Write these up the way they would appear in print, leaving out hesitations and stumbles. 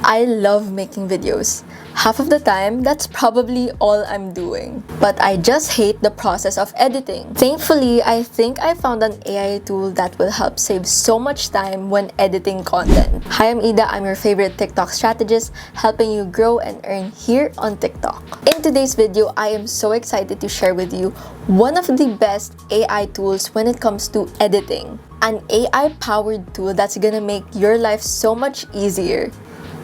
I love making videos. Half of the time, that's probably all I'm doing. But I just hate the process of editing. Thankfully, I think I found an AI tool that will help save so much time when editing content. Hi, I'm Yda. I'm your favorite TikTok strategist, helping you grow and earn here on TikTok. In today's video, I am so excited to share with you one of the best AI tools when it comes to editing. An AI-powered tool that's gonna make your life so much easier.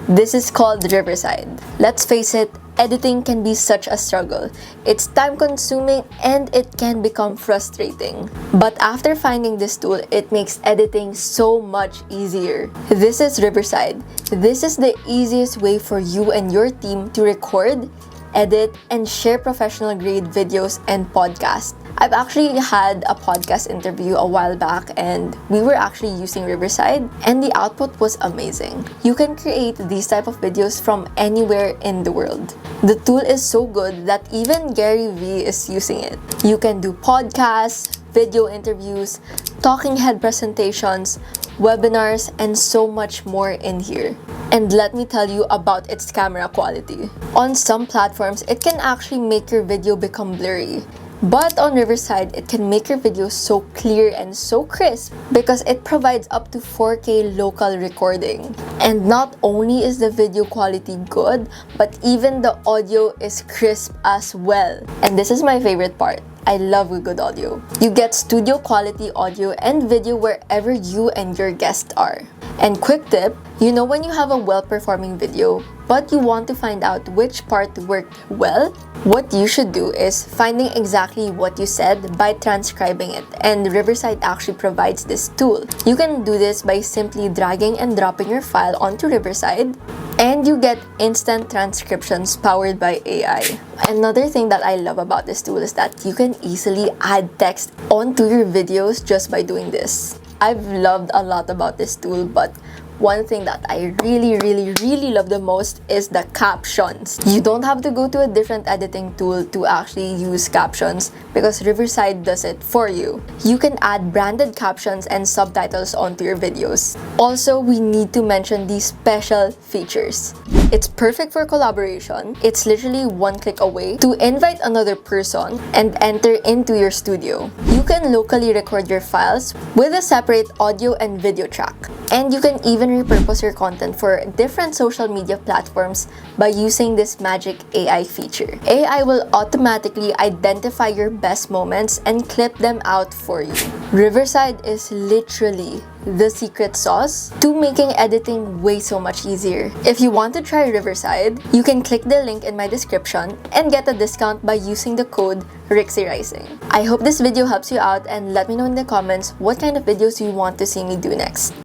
This is called Riverside. Let's face it, editing can be such a struggle. It's time-consuming and it can become frustrating. But after finding this tool, it makes editing so much easier. This is Riverside. This is the easiest way for you and your team to record, edit, and share professional-grade videos and podcasts. I've actually had a podcast interview a while back and we were actually using Riverside and the output was amazing. You can create these type of videos from anywhere in the world. The tool is so good that even Gary Vee is using it. You can do podcasts, video interviews, talking head presentations, webinars, and so much more in here. And let me tell you about its camera quality. On some platforms, it can actually make your video become blurry. But on Riverside, it can make your videos so clear and so crisp because it provides up to 4K local recording. And not only is the video quality good, but even the audio is crisp as well. And this is my favorite part. I love good audio. You get studio quality audio and video wherever you and your guests are. And quick tip, you know when you have a well-performing video, but you want to find out which part worked well? What you should do is finding exactly what you said by transcribing it, and Riverside actually provides this tool. You can do this by simply dragging and dropping your file onto Riverside, and you get instant transcriptions powered by AI. Another thing that I love about this tool is that you can easily add text onto your videos just by doing this. I've loved a lot about this tool, but one thing that I really love the most is the captions. You don't have to go to a different editing tool to actually use captions because Riverside does it for you. You can add branded captions and subtitles onto your videos. Also, we need to mention these special features. It's perfect for collaboration. It's literally one click away to invite another person and enter into your studio. You can locally record your files with a separate audio and video track. And you can even repurpose your content for different social media platforms by using this magic AI feature. AI will automatically identify your best moments and clip them out for you. Riverside is literally the secret sauce to making editing way so much easier. If you want to try Riverside, you can click the link in my description and get a discount by using the code Rixi Rising. I hope this video helps you out and let me know in the comments what kind of videos you want to see me do next.